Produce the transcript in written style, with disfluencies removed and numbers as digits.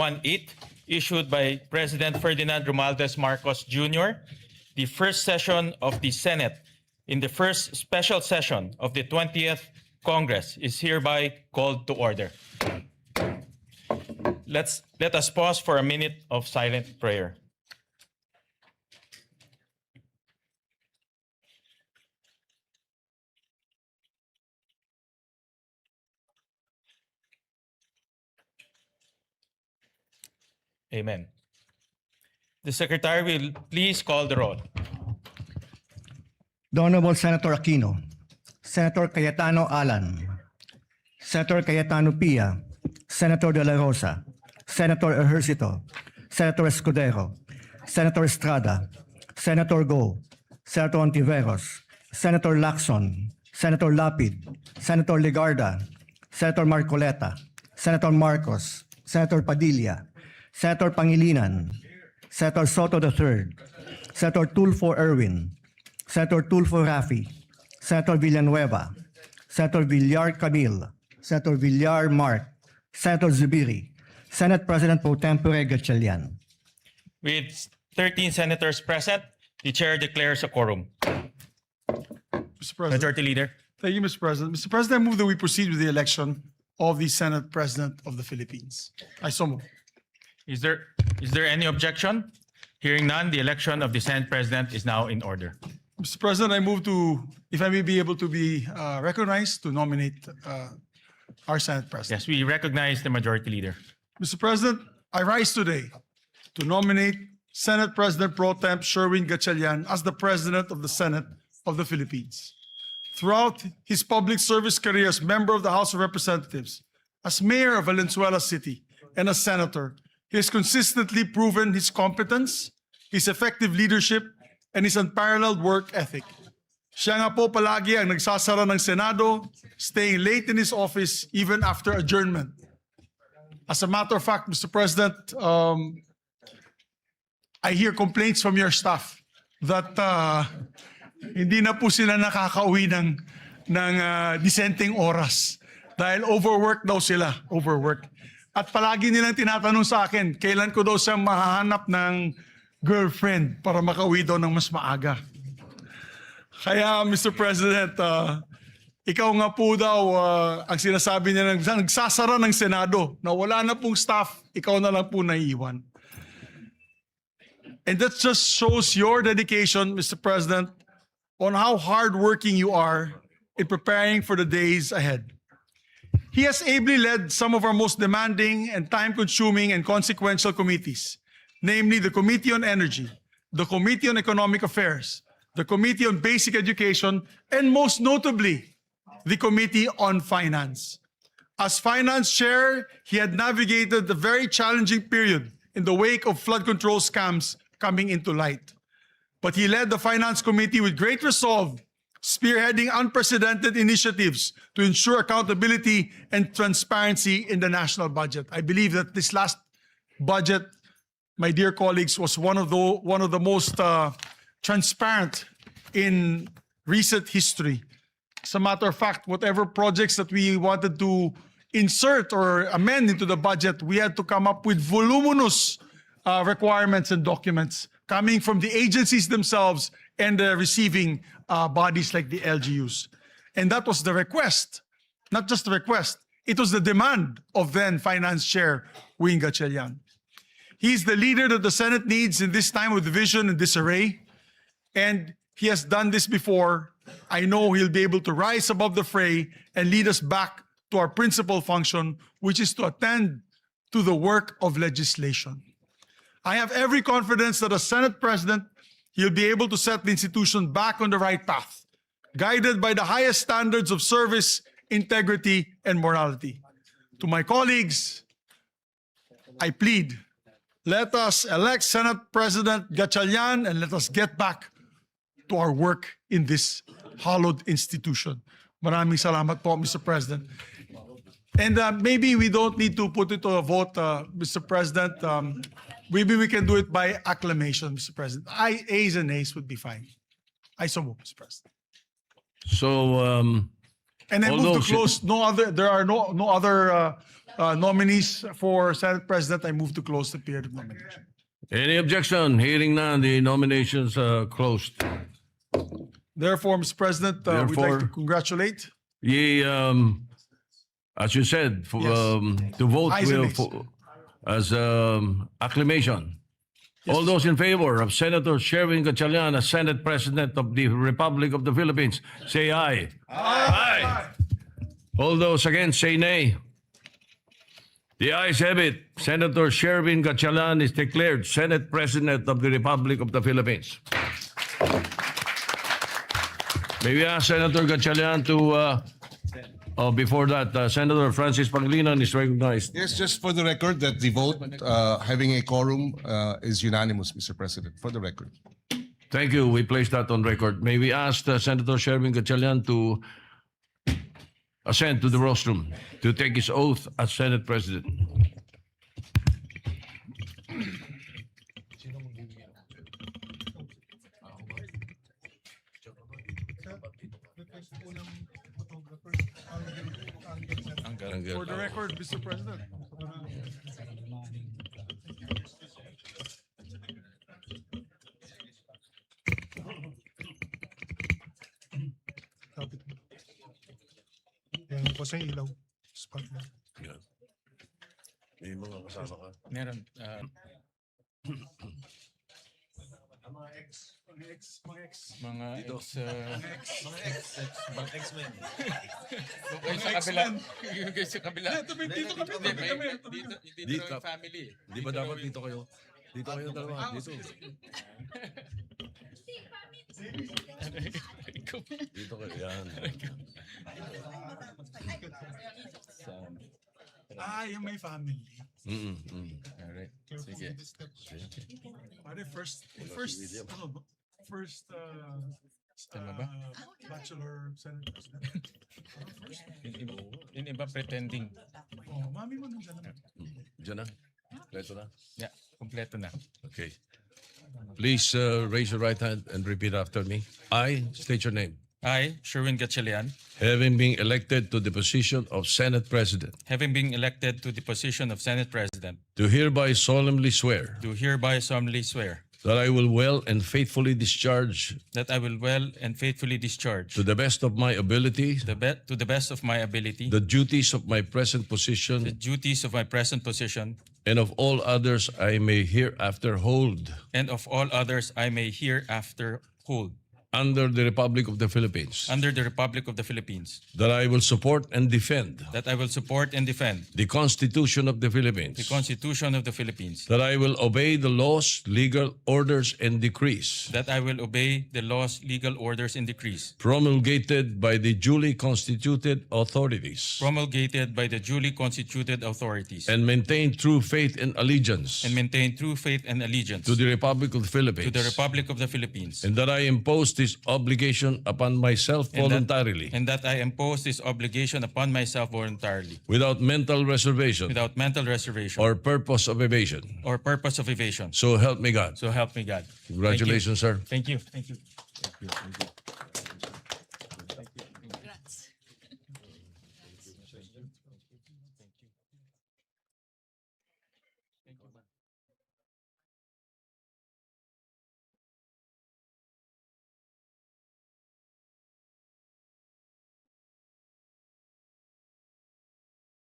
18 issued by President Ferdinand Romualdez Marcos Jr., the first session of the Senate in the first special session of the 20th Congress is hereby called to order. Let us pause for a minute of silent prayer. Amen. The Secretary will please call the roll. The Honorable Senator Aquino, Senator Cayetano Alan, Senator Cayetano Pia, Senator De La Rosa, Senator Ejercito, Senator Escudero, Senator Estrada, Senator Go, Senator Ontiveros, Senator Lacson, Senator Lapid, Senator Legarda, Senator Marcoleta, Senator Marcos, Senator Padilla, Senator Pangilinan, Senator Soto III, Senator Tulfo Erwin, Senator Tulfo Rafi, Senator Villanueva, Senator Villar Camille, Senator Villar Mark, Senator Zubiri, Senate President Pro Tempore Gatchelian. With 13 senators present, the chair declares a quorum. Mr. President. Majority Leader. Thank you, Mr. President. Mr. President, I move that we proceed with the election of the Senate President of the Philippines. I so move. Is there any objection? Hearing none, the election of the Senate President is now in order. Mr. President, I move to, if I may be able to be recognized to nominate our Senate President. Yes, we recognize the Majority Leader. Mr. President, I rise today to nominate Senate President Pro Temp Sherwin Gatchelian as the President of the Senate of the Philippines. Throughout his public service career as member of the House of Representatives, as mayor of Valenzuela City, and as senator, he has consistently proven his competence, his effective leadership, and his unparalleled work ethic. Siya nga po palagi ang nagsasara ng Senado, staying late in his office even after adjournment. As a matter of fact, Mr. President, I hear complaints from your staff that hindi na po sila nakakauwi ng disenteng oras dahil overwork daw sila, overwork. At palagi nilang tinatanong sa akin, kailan ko daw siya mahahanap ng girlfriend para makauwi daw ng mas maaga. Kaya, Mr. President, ikaw nga po daw ang sinasabi niya nagsasara ng Senado na wala na pong staff, ikaw na lang po naiiwan. And that just shows your dedication, Mr. President, on how hardworking you are in preparing for the days ahead. He has ably led some of our most demanding and time-consuming and consequential committees, namely the Committee on Energy, the Committee on Economic Affairs, the Committee on Basic Education, and most notably, the Committee on Finance. As Finance Chair, he had navigated the very challenging period in the wake of flood control scams coming into light. But he led the Finance Committee with great resolve, spearheading unprecedented initiatives to ensure accountability and transparency in the national budget. I believe that this last budget, my dear colleagues, was one of the most transparent in recent history. As a matter of fact, whatever projects that we wanted to insert or amend into the budget, we had to come up with voluminous requirements and documents coming from the agencies themselves and the receiving bodies like the LGUs. And that was the request, not just the request, it was the demand of then Finance Chair Wing Gatchelian. He's the leader that the Senate needs in this time of division and disarray, and he has done this before. I know he'll be able to rise above the fray and lead us back to our principal function, which is to attend to the work of legislation. I have every confidence that as Senate President, he'll be able to set the institution back on the right path, guided by the highest standards of service, integrity, and morality. To my colleagues, I plead, let us elect Senate President Gatchelian and let us get back to our work in this hallowed institution. Maraming salamat po, Mr. President. And maybe we don't need to put it to a vote, Mr. President. Maybe we can do it by acclamation, Mr. President. Ayes and nays would be fine. I so move, Mr. President. So, And I All move to those- close. There are no other nominees for Senate President. I move to close the period of nomination. Any objection? Hearing none, the nominations are closed. Therefore, Mr. President, we'd like to Therefore- congratulate. Ye, as you said, for, Yes. to vote Ayes and nays. as acclamation. All those in favor of Senator Sherwin Gatchalian as Senate President of the Republic of the Philippines, say aye. Aye. All those against, say nay. The ayes have it. Senator Sherwin Gatchalian is declared Senate President of the Republic of the Philippines. May we ask Senator Gatchalian to, before that, Senator Francis Pangilinan is recognized. Yes, just for the record that the vote, having a quorum, is unanimous, Mr. President, for the record. Thank you. We place that on record. May we ask Senator Sherwin Gatchalian to ascend to the rostrum to take his oath as Senate President. For the record, Mr. President. Yan po sa ilaw. Spotlight. May mga kasama ka. Meron. Mga ex-men. Yung kayo sa kabila. Yung kayo sa kabila. Dito kami. Dito yung family. Di ba dapat dito kayo? Dito kayo dalawa. Dito. Dito kayo. Yan. Yung may family. Alright. Sige. Pare, first Tama ba? bachelor Senate President. Yung iba pretending. Oh, mami mo nandyan naman. Diyan na. Leto na. Yeah, kompleto na. Okay. Please raise your right hand and repeat after me. I state your name. I, Sherwin Gatchalian, Having been elected to the position of Senate President, having been elected to the position of Senate President, do hereby solemnly swear do hereby solemnly swear that I will well and faithfully discharge that I will well and faithfully discharge to the best of my ability to the best of my ability the duties of my present the position duties of my present position and of all others I may hereafter hold and of all others I may hereafter hold under the Republic of the Philippines, under the Republic of the Philippines, that I will support and defend that I will support and defend the Constitution of the Philippines, the Constitution of the Philippines, that I will obey the laws, legal orders, and decrees that I will obey the laws, legal orders, and decrees promulgated by the duly constituted authorities, promulgated by the duly constituted authorities, and maintain true faith and allegiance and maintain true faith and allegiance to the Republic of the Philippines, to the Republic of the Philippines, and that I impose this obligation upon myself voluntarily, and that I impose this obligation upon myself voluntarily, without mental reservation without mental reservation or purpose of evasion. or purpose of evasion. So help me God. So help me God. Congratulations, sir. Thank you. Thank you.